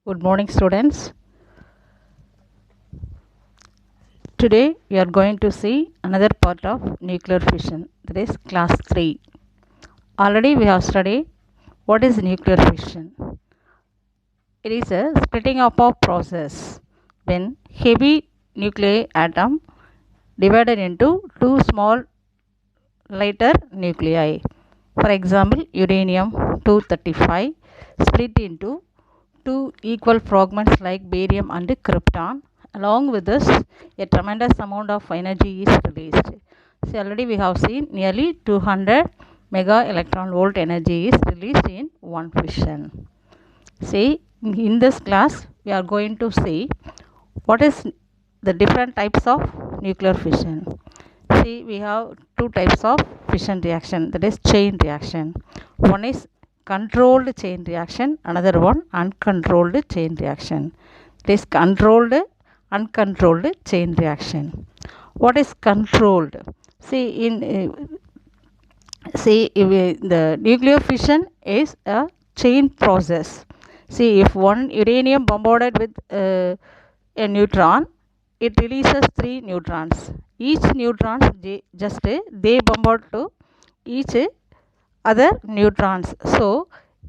Good morning, students. Today we are going to see another part of nuclear fission, that is class 3. Already we have studied what is nuclear fission. It is a splitting up of process when heavy nuclei atom divided into two small lighter nuclei. For example, uranium 235 split into two equal fragments like barium and krypton. Along with this, a tremendous amount of energy is released. See, already we have seen nearly 200 mega electron volt energy is released in one fission. See, in this class we are going to see what is the different types of nuclear fission. See, we have two types of fission reaction, that is chain reaction. One is controlled chain reaction, another one uncontrolled chain reaction. This controlled, uncontrolled chain reaction. What is controlled? See, the nuclear fission is a chain process. See, if one uranium bombarded with a neutron, it releases 3 neutrons. Each neutrons just they bombard to each other neutrons. So,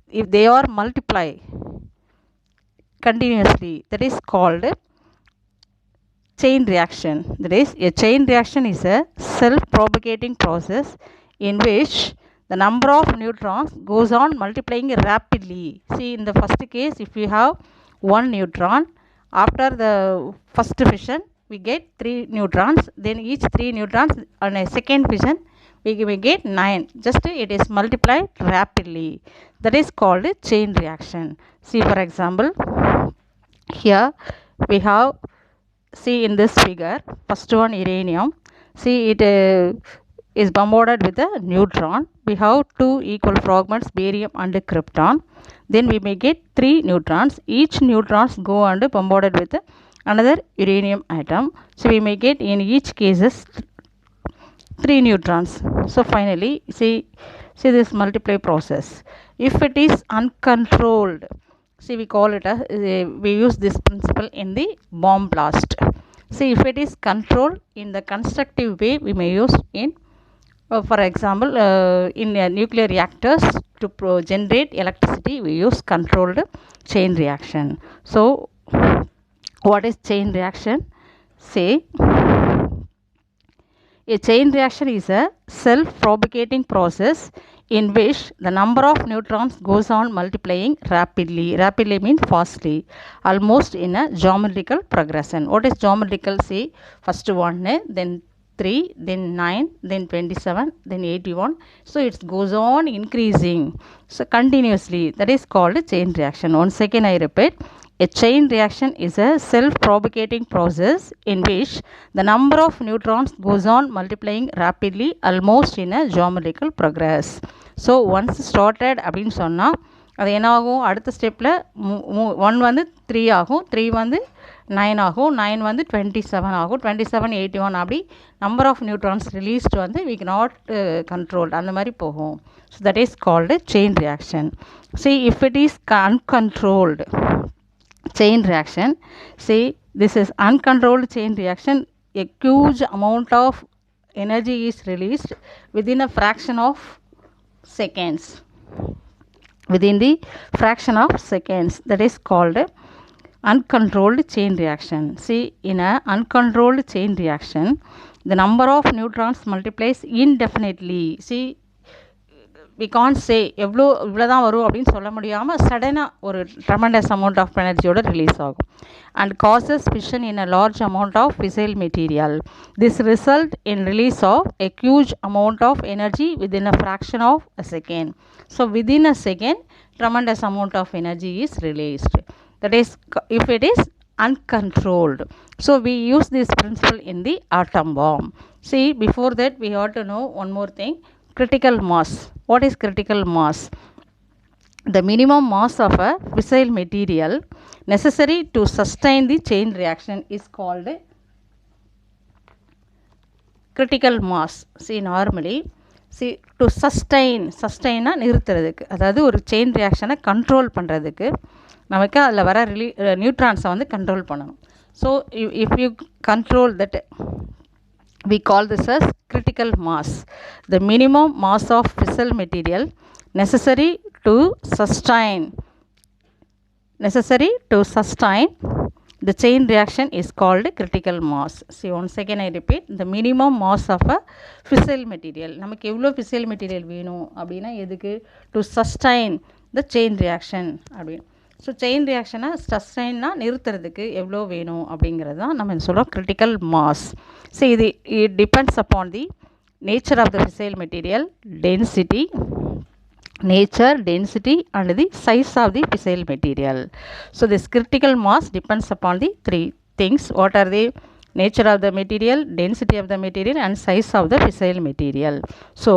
if they are multiply continuously, that is called chain reaction. That is, a chain reaction is a self-propagating process in which the number of neutrons goes on multiplying rapidly. See, in the first case, if you have 1 neutron, after the first fission, we get 3 neutrons. Then each 3 neutrons on a second fission, we get 9. Just it is multiplied rapidly. That is called a chain reaction. See, for example, here we have, see in this figure, first one uranium. See, it is bombarded with a neutron. We have 2 equal fragments, barium and krypton. Then we may get 3 neutrons. Each neutrons go and bombarded with another uranium atom. So we may get in each cases 3 neutrons. So finally, see this multiply process. If it is uncontrolled, see, we call it we use this principle in the bomb blast. See, if it is controlled in the constructive way, we may use in for example, in nuclear reactors to generate electricity, we use controlled chain reaction. So, what is chain reaction? Say, a chain reaction is a self-propagating process in which the number of neutrons goes on multiplying rapidly. Rapidly means fastly, almost in a geometrical progression. What is geometrical? See, first 1, then 3, then 9, then 27, then 81. So it goes on increasing. So continuously. That is called a chain reaction. Once again I repeat. A chain reaction is a self-propagating process in which the number of neutrons goes on multiplying rapidly, almost in a geometrical progress. So once started அப்படின்னு சொன்னால் அது என்ன ஆகும், அடுத்த ஸ்டெப்பில் 1 வந்து 3 ஆகும், 3 வந்து 9 ஆகும், 9 வந்து 27 ஆகும், 27 81 அப்படி நம்பர் ஆஃப் நியூட்ரான்ஸ் ரிலீஸ்டு வந்து we cannot controlled அந்த மாதிரி போகும். So that is called chain reaction. See, if it is uncontrolled chain reaction, see, this is uncontrolled chain reaction, a huge amount of energy is released within a fraction of seconds. Within the fraction of seconds, that is called uncontrolled chain reaction. See, in a uncontrolled chain reaction, the number of neutrons multiplies indefinitely. See, we can't say இவ்வளோதான் வரும் அப்படின்னு சொல்ல முடியாமல் சடனாக ஒரு tremendous amount of எனர்ஜியோட release ஆகும் and causes fission in a large amount of fissile material. This result in release of a huge amount of energy within a fraction of a second. So within a second, tremendous amount of energy is released. That is, if it is uncontrolled. So we use this principle in the atom bomb. See, before that we ought to know one more thing. Critical mass. What is critical mass? The minimum mass of a fissile material necessary to sustain the chain reaction is called critical mass. See, normally, see, to sustain நிறுத்துறதுக்கு, அதாவது ஒரு chain reaction control பண்ணுறதுக்கு நமக்கு அதில் வர நியூட்ரான்ஸை வந்து control பண்ணணும். So if you control that, we call this as critical mass, the minimum mass of fissile material necessary to sustain the chain reaction is called critical mass. See, once again I repeat, the minimum mass of a fissile material, நமக்கு எவ்வளோ fissile material வேணும் அப்படின்னா எதுக்கு, to sustain the chain reaction அப்படின்னு. So chain ரியாக்ஷனை சஸ்டைன்னா நிறுத்துறதுக்கு எவ்வளோ வேணும் அப்படிங்கிறது தான் நம்ம சொல்கிறோம் critical mass. ஸோ இது it depends upon the nature of the fissile material, density and the size of the fissile material. So this critical mass depends upon the three things. What are the nature of the material, density of the material and size of the fissile material. So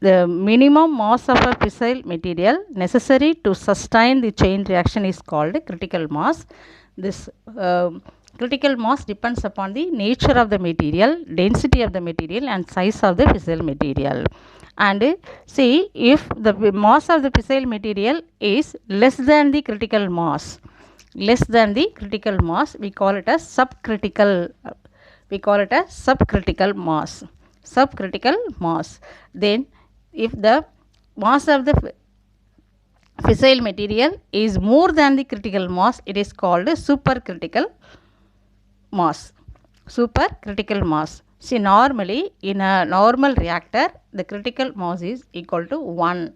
the minimum mass of a fissile material necessary to sustain the chain reaction is called critical mass. This critical mass depends upon the nature of the material, density of the material and size of the fissile material. And see, if the mass of the fissile material is less than the critical mass, we call it as subcritical. Subcritical mass. Then if the mass of the fissile material is more than the critical mass, it is called supercritical mass. See, normally in a normal reactor the critical mass is equal to 1.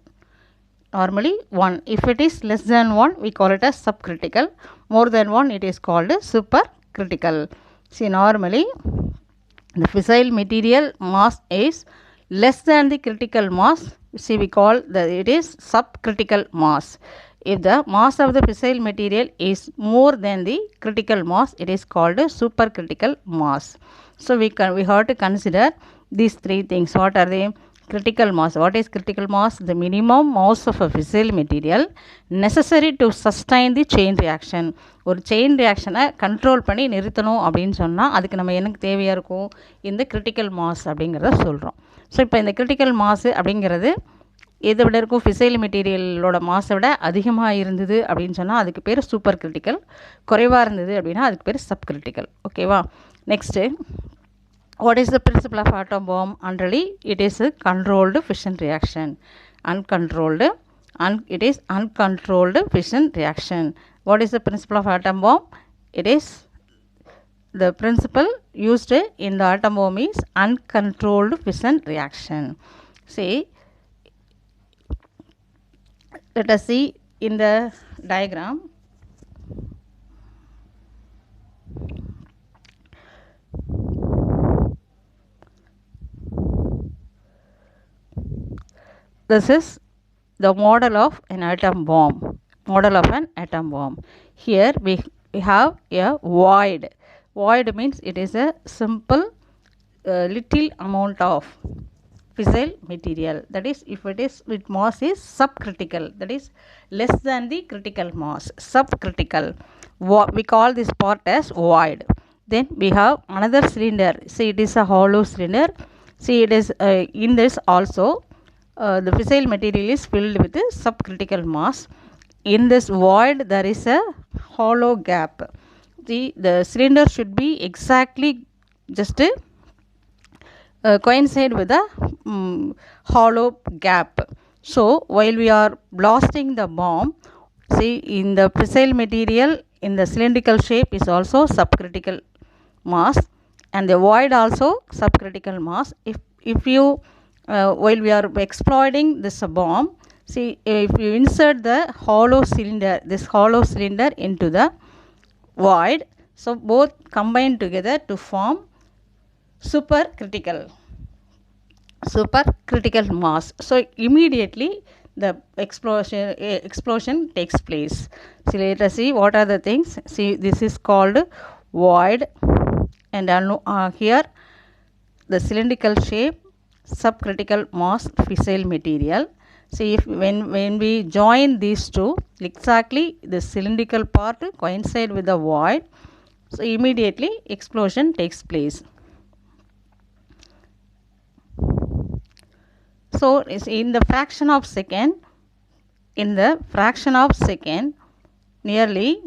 Normally 1. If it is less than 1, we call it as subcritical. More than 1, it is called supercritical. See, normally the fissile material mass is less than the critical mass. See, we call it is subcritical mass. If the mass of the fissile material is more than the critical mass, it is called supercritical mass. So we have to consider these three things. What are they? Critical mass. What is critical mass? The minimum mass of a fissile material necessary to sustain the chain reaction. ஒரு chain ரியாக்ஷனை control பண்ணி நிறுத்தணும் அப்படின்னு சொன்னால் அதுக்கு நம்ம எனக்கு தேவையாக இருக்கும் இந்த கிரிட்டிக்கல் மாஸ் அப்படிங்கிறத சொல்கிறோம். ஸோ இப்போ இந்த கிரிட்டிக்கல் மாசு அப்படிங்கிறது எதை விட இருக்கும், ஃபிசைல் மெட்டீரியலோட மாசை விட அதிகமாக இருந்தது அப்படின்னு சொன்னால் அதுக்கு பேர் சூப்பர் கிரிட்டிக்கல், குறைவாக இருந்தது அப்படின்னா அதுக்கு பேர் சப் கிரிட்டிக்கல். ஓகேவா? Next, what is the principle of atom bomb? Generally it is a controlled fission reaction. It is uncontrolled fission reaction. What is the principle of atom bomb? It is the principle used in the atom bomb is uncontrolled fission reaction. See, let us see in the diagram. This is the model of an atom bomb. Here we have a void. Void means it is a simple little amount of fissile material. That is, if it is with mass is subcritical, that is less than the critical mass, subcritical. We call this part as void. Then we have another cylinder. See, it is a hollow cylinder. See, it is in this also the fissile material is filled with subcritical mass. In this void there is a hollow gap. See, the cylinder should be exactly just coincide with the hollow gap. So while we are blasting the bomb, see, in the fissile material in the cylindrical shape is also subcritical mass and the void also subcritical mass. If you while we are exploiting this bomb, see, if you insert the hollow cylinder, this hollow cylinder into the void, so both combine together to form supercritical mass. So immediately the explosion takes place. See, let us see what are the things. See, this is called void and here the cylindrical shape, subcritical mass fissile material. See, if when we join these two, exactly the cylindrical part coincide with the void, so immediately explosion takes place. So in the fraction of second, nearly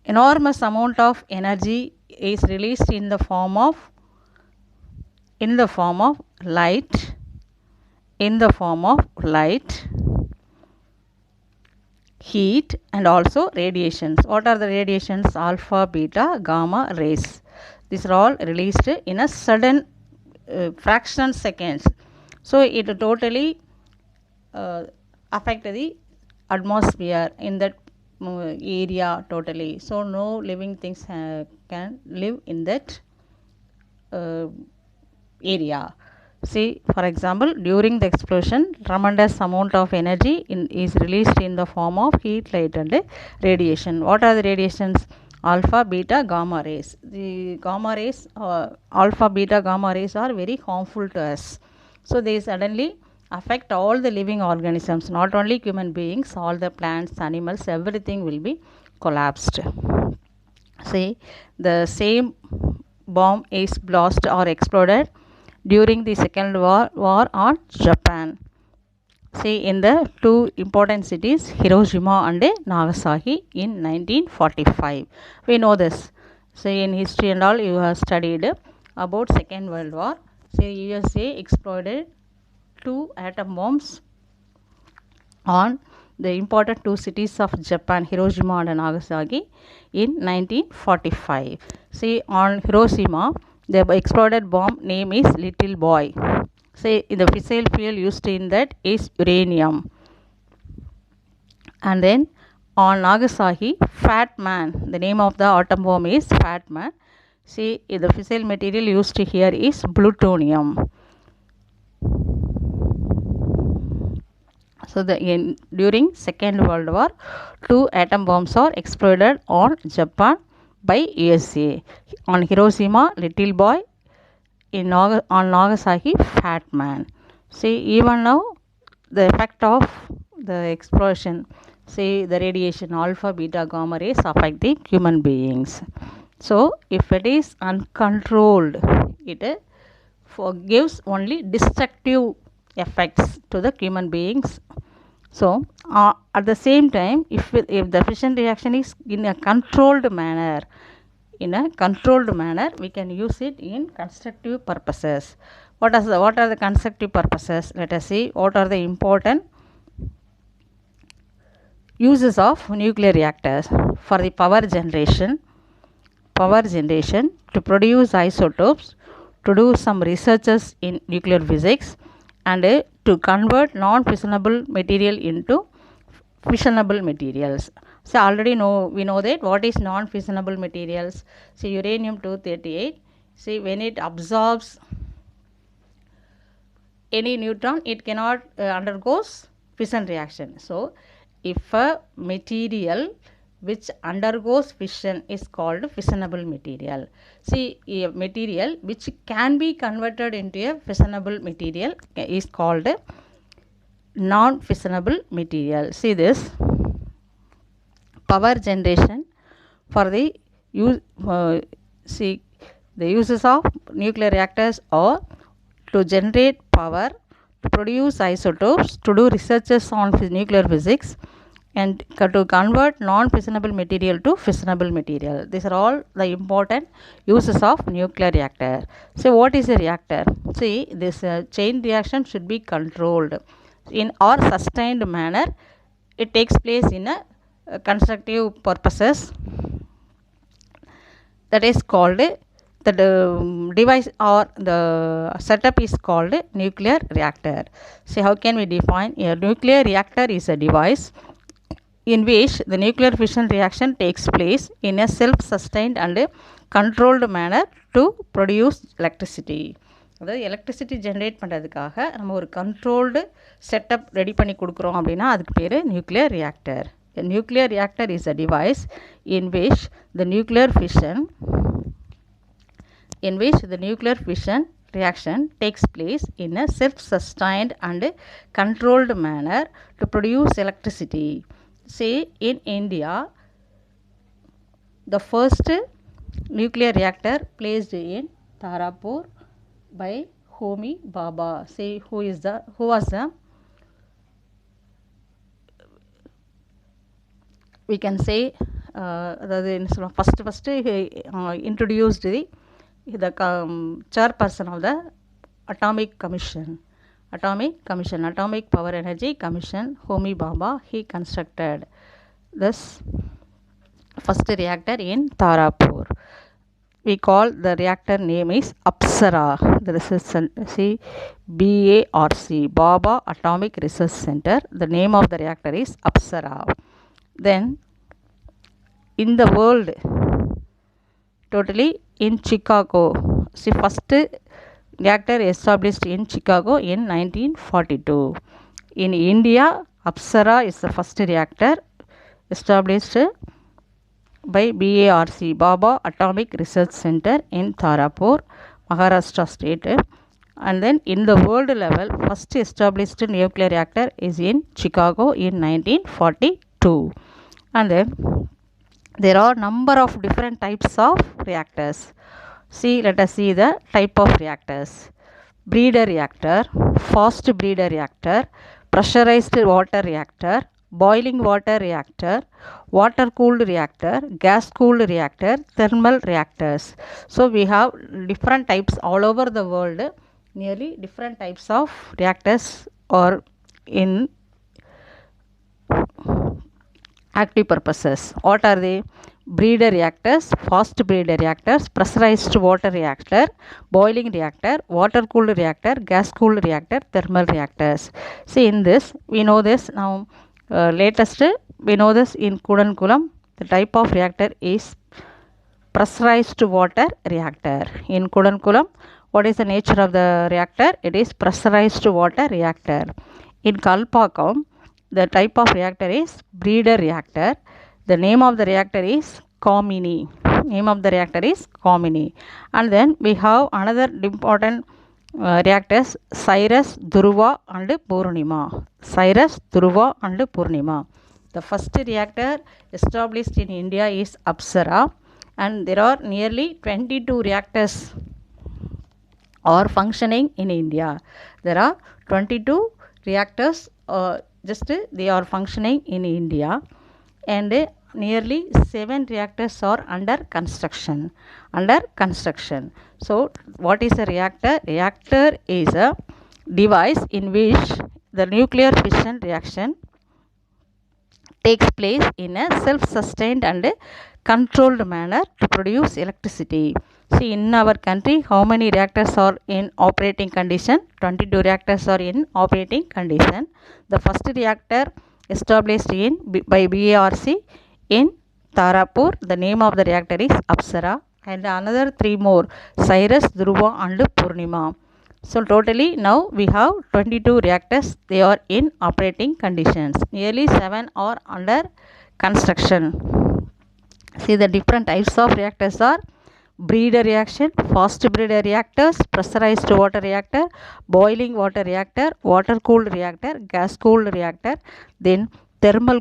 enormous amount of energy is released in the form of light, in the form of light, heat, and also radiations. What are the radiations? Alpha, beta, gamma rays. These are all released in a sudden fraction seconds. So it totally affect the atmosphere in that area totally. So no living things can live in that area. See, for example, during the explosion, tremendous amount of energy is released in the form of heat, light, and radiation. What are the radiations? Alpha, beta, gamma rays. The gamma rays, alpha, beta, gamma rays are very harmful to us. So they suddenly affect all the living organisms, not only human beings, all the plants, animals, everything will be collapsed. See, the same bomb is blast or exploded during the Second World War on Japan. See, in the two important cities, Hiroshima and Nagasaki in 1945. We know this. See, in history and all, you have studied about Second World War. See, USA exploded two atom bombs on the important two cities of Japan, Hiroshima and Nagasaki, in 1945. See, on Hiroshima, the exploded bomb name is Little Boy. Say, the fissile fuel used in that is uranium. And then on Nagasaki, Fat Man. The name of the atom bomb is Fat Man. See, the fissile material used here is plutonium. So during Second World War, two atom bombs are exploded on Japan by USA. On Hiroshima, Little Boy. On Nagasaki, Fat Man. See, even now, the effect of the explosion, say the radiation alpha, beta, gamma rays affect the human beings. So, if it is uncontrolled, it gives only destructive effects to the human beings. So, at the same time, if the fission reaction is in a controlled manner, we can use it in constructive purposes. What are the constructive purposes? Let us see what are the important uses of nuclear reactors. For the power generation, to produce isotopes, to do some researches in nuclear physics, and to convert non-fissionable material into fissionable materials. So already we know that what is non-fissionable materials. So uranium-238, see, when it absorbs any neutron, it cannot undergoes fission reaction. So if a material which undergoes fission is called fissionable material. See, a material which can be converted into a fissionable material is called non-fissionable material. See this. Power generation for the use, see, the uses of nuclear reactors are to generate power, to produce isotopes, to do researches on nuclear physics, and to convert non-fissionable material to fissionable material. These are all the important uses of nuclear reactor. So what is a reactor? See, this chain reaction should be controlled in or sustained manner. It takes place in a constructive purposes, that is called the device or the setup is called nuclear reactor. See, how can we define? A nuclear reactor is a device in which the nuclear fission reaction takes place in a self-sustained and controlled manner to produce electricity. அதாவது electricity generate பண்ணுறதுக்காக நம்ம ஒரு controlled setup ready பண்ணி கொடுக்குறோம் அப்படின்னா அதுக்கு பேர் nuclear reactor. A nuclear reactor is a device in which the nuclear fission reaction takes place in a self-sustained and controlled manner to produce electricity. Say, in India, the first nuclear reactor placed in Tarapur by Homi Bhabha. Say, who was the we can say அதாவது என்ன சொல்லுவோம் first introduced the chairperson of the atomic power energy commission, Homi Bhabha. He constructed this first reactor in Tarapur. We call the reactor name is Apsara. The research see BARC, Bhabha Atomic Research Center. The name of the reactor is Apsara. Then in the world, totally in Chicago. See, first reactor established in Chicago in 1942. In India, Apsara is the first reactor established by BARC, Bhabha Atomic Research Center in Tarapur, Maharashtra state. And then in the world level, first established nuclear reactor is in Chicago in 1942. And then there are number of different types of reactors. See, let us see the type of reactors. Breeder reactor, fast breeder reactor, pressurized water reactor, boiling water reactor, water cooled reactor, gas cooled reactor, thermal reactors. So we have different types all over the world. Nearly different types of reactors are in active purposes. What are they? Breeder reactors, fast breeder reactors, pressurized water reactor, boiling reactor, water cooled reactor, gas cooled reactor, thermal reactors. See, in this we know this now. Latest we know this in Kudankulam. The type of reactor is pressurized water reactor. In Kudankulam, what is the nature of the reactor? It is pressurized water reactor. In Kalpakkam, the type of reactor is breeder reactor. The name of the reactor is Kamini. And then we have another important reactors, Cyrus, Dhruva and Purnima. The first reactor established in India is Apsara, and there are nearly 22 reactors are functioning in India. There are 22 reactors they are functioning in India, and nearly 7 reactors are under construction. So what is a reactor? Reactor is a device in which the nuclear fission reaction takes place in a self-sustained and controlled manner to produce electricity. See, in our country, how many reactors are in operating condition? 22 reactors are in operating condition. The first reactor established by BARC in Tarapur. The name of the reactor is Apsara, and another 3 more, Cyrus, Dhruva and Purnima. So totally now we have 22 reactors. They are in operating conditions. Nearly 7 are under construction. See, the different types of reactors are breeder reaction, fast breeder reactors, pressurized water reactor, boiling water reactor, water cooled reactor, gas cooled reactor, then thermal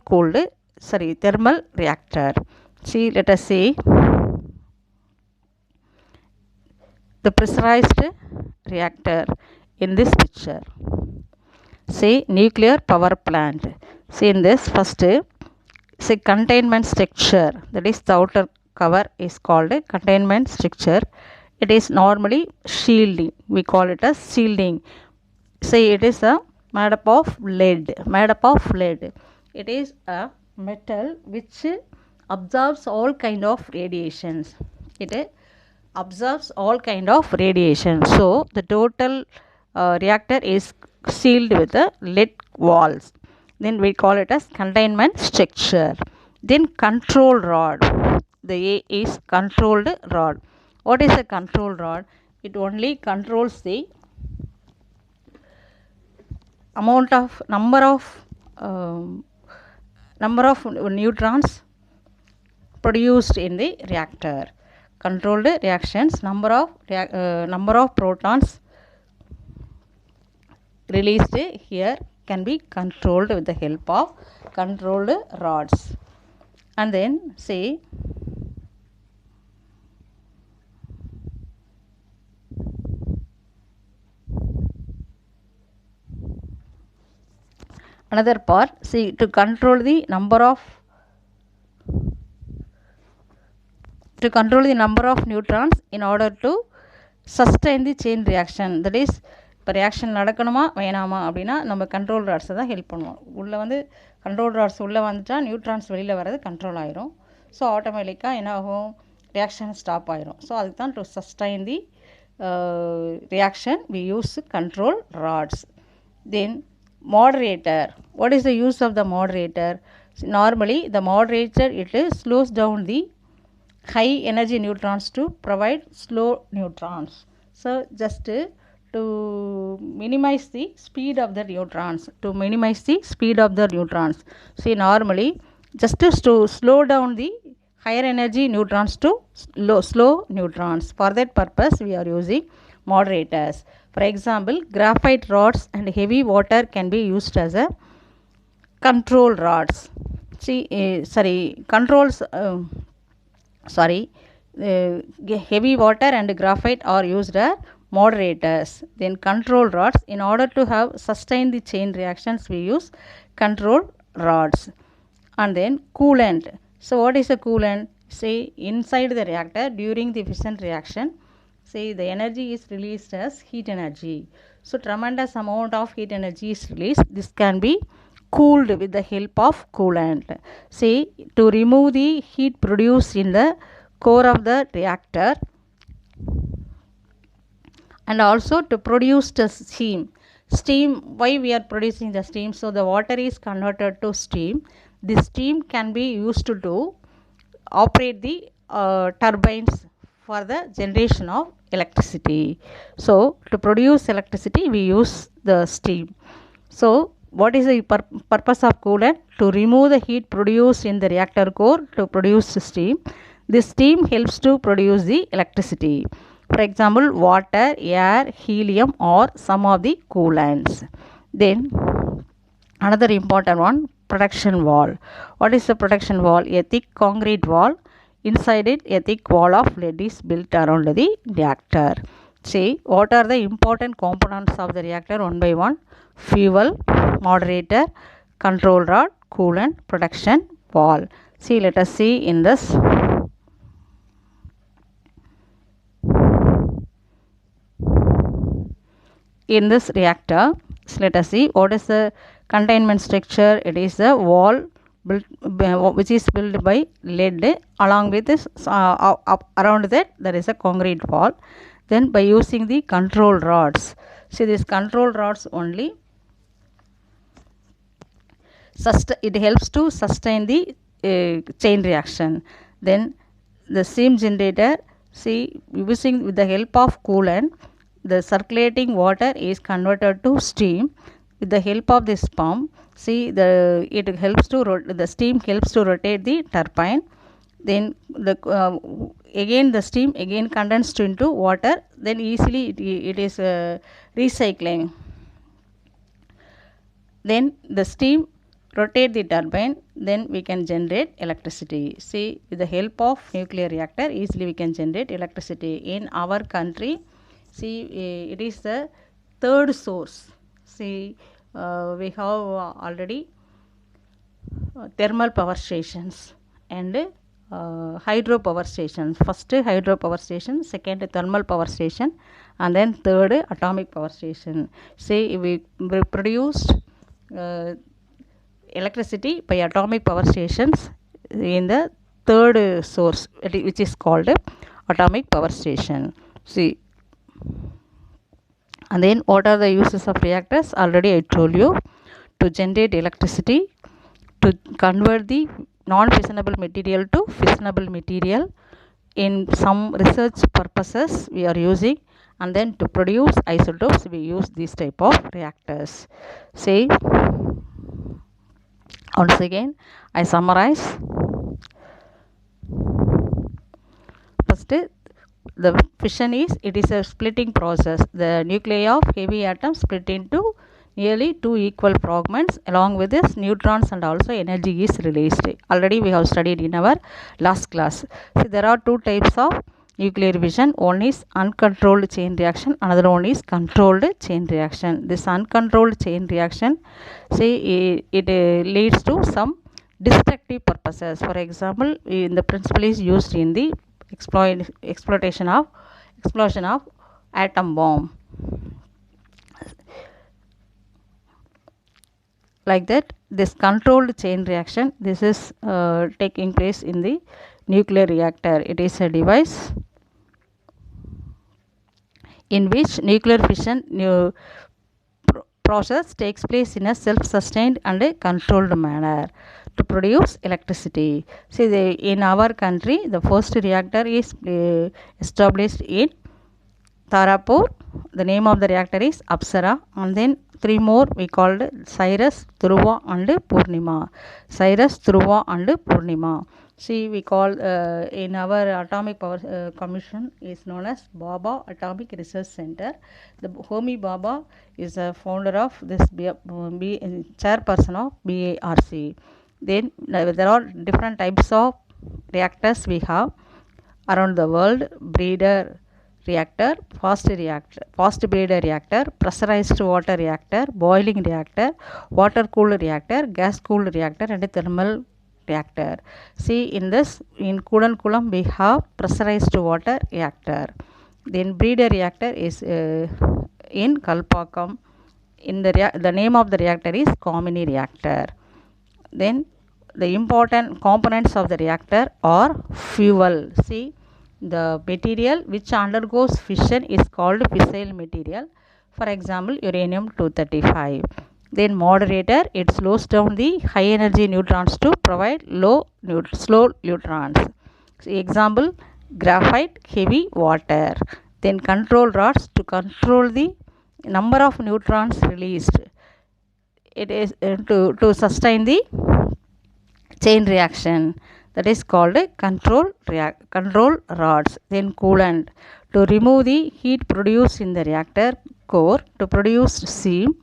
reactor. See, let us see the pressurized reactor in this picture. See, nuclear power plant. See, in this first, say containment structure, that is the outer cover is called a containment structure. It is normally shielding. We call it as shielding. Say it is made up of lead. It is a metal which absorbs all kind of radiations. So the total reactor is sealed with the lead walls. Then we call it as containment structure. Then control rod. The A is controlled rod. What is a control rod? It only controls the number of neutrons produced in the reactor. Controlled reactions, number of protons released here can be controlled with the help of controlled rods. And then say another part, see, to control the number of to control the number of neutrons in order to sustain the chain reaction. That is, இப்போ reaction நடக்கணுமா வேணாமா அப்படின்னா நம்ம control ராட்ஸை தான் help பண்ணுவோம். உள்ளே வந்து control rods உள்ளே வந்துட்டால் நியூட்ரான்ஸ் வெளியில் வர்றது கண்ட்ரோல் ஆயிரும். ஸோ ஆட்டோமேட்டிக்காக என்ன ஆகும், ரியாக்ஷன் ஸ்டாப் ஆயிரும். ஸோ அதுக்கு தான் to sustain the reaction we use control rods. Then moderator. What is the use of the moderator? Normally the moderator, it slows down the high energy neutrons to provide slow neutrons. So just to minimize the speed of the neutrons, see, normally just to slow down the higher energy neutrons to slow neutrons. For that purpose we are using moderators. For example, graphite rods and heavy water can be used as a control rods. See, heavy water and graphite are used as moderators. Then control rods, in order to have sustain the chain reactions we use control rods. And then coolant. So what is a coolant? Say, inside the reactor during the fission reaction, say the energy is released as heat energy. So tremendous amount of heat energy is released. This can be cooled with the help of coolant. Say, to remove the heat produced in the core of the reactor, and also to produce the steam. Why we are producing the steam? So the water is converted to steam. This steam can be used to operate the turbines for the generation of electricity. So to produce electricity we use the steam. So what is the purpose of coolant? To remove the heat produced in the reactor core to produce steam. This steam helps to produce the electricity. For example, water, air, helium or some of the coolants. Then another important one, protection wall. What is the protection wall? A thick concrete wall. Inside it, a thick wall of lead is built around the reactor. See, what are the important components of the reactor one by one? Fuel, moderator, control rod, coolant, protection wall. See, let us see in this. In this reactor, so let us see what is the containment structure. It is a wall built, which is built by lead. Along with this, around that there is a concrete wall. Then by using the control rods, see, these control rods only it helps to sustain the chain reaction. Then the steam generator, see, using with the help of coolant, the circulating water is converted to steam. With the help of this pump, see, the steam helps to rotate the turbine. Then the steam again condensed into water. Then easily it is recycling. Then the steam rotate the turbine. Then we can generate electricity. See, with the help of nuclear reactor, easily we can generate electricity. In our country, see, it is the third source. See, we have already thermal power stations and hydro power stations. First hydro power station, second thermal power station, and then third atomic power station. See, we produced electricity by atomic power stations in the third source, which is called atomic power station. See, and then what are the uses of reactors? Already I told you. To generate electricity, to convert the non-fissionable material to fissionable material. In some research purposes we are using, and then to produce isotopes we use these type of reactors. See, once again I summarize. First, the fission is a splitting process. The nuclei of heavy atoms split into nearly two equal fragments. Along with this, neutrons and also energy is released. Already we have studied in our last class. So there are two types of nuclear fission. One is uncontrolled chain reaction, another one is controlled chain reaction. This uncontrolled chain reaction, say, it leads to some destructive purposes. For example, the principle is used in the explosion of atom bomb. Like that, this controlled chain reaction, this is taking place in the nuclear reactor. It is a device in which nuclear fission process takes place in a self-sustained and a controlled manner to produce electricity. See, in our country, the first reactor is established in Tarapur. The name of the reactor is Apsara, and then 3 more we called Cyrus, Dhruva and Purnima. Cyrus, Dhruva and Purnima. See, we call in our atomic power commission is known as Baba Atomic Research Center. The Homi Baba is a founder of this chairperson of BARC. Then there are different types of reactors we have around the world: breeder reactor, fast breeder reactor, pressurized water reactor, boiling reactor, water cooled reactor, gas cooled reactor, and a thermal reactor. See, in this, in Kudankulam we have pressurized water reactor. Then breeder reactor is in Kalpakkam. In the name of the reactor is Kamini reactor. Then the important components of the reactor are fuel. See, the material which undergoes fission is called fissile material. For example, uranium-235. Then moderator, it slows down the high energy neutrons to provide slow neutrons. So, example, graphite, heavy water. Then control rods to control the number of neutrons released. It is to sustain the chain reaction, that is called control rods. Then coolant to remove the heat produced in the reactor core to produce steam.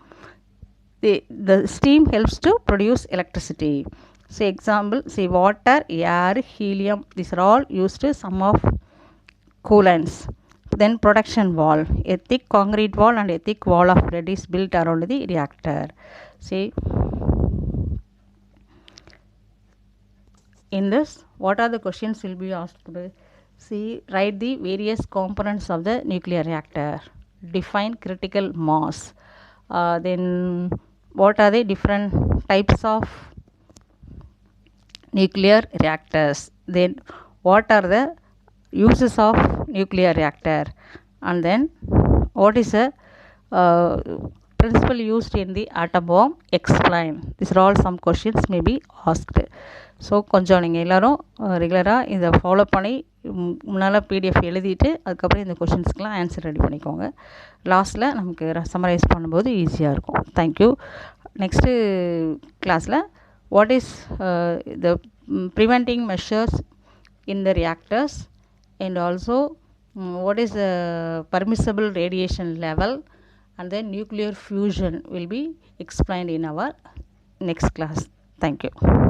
The steam helps to produce electricity. Say example, say water, air, helium, these are all used some of coolants. Then production wall, a thick concrete wall and a thick wall of lead is built around the reactor. See, in this, what are the questions will be asked today? See, write the various components of the nuclear reactor. Define critical mass. Then what are the different types of nuclear reactors? Then what are the uses of nuclear reactor? And then what is the principle used in the atom bomb? Explain. These are all some questions may be asked. So கொஞ்சம் நீங்கள் எல்லோரும் ரெகுலராக இதை follow பண்ணி முன்னால் PDF எழுதிட்டு அதுக்கப்புறம் இந்த கொஷின்ஸ்க்கெலாம் ஆன்சர் ரெடி பண்ணிக்கோங்க. லாஸ்ட்டில் நமக்கு சம்மரைஸ் பண்ணும்போது ஈஸியாக இருக்கும். தேங்க்யூ. நெக்ஸ்ட்டு கிளாஸில் what is the preventing measures in the reactors and also what is the permissible radiation level and then nuclear fusion will be explained in our next class. Thank you.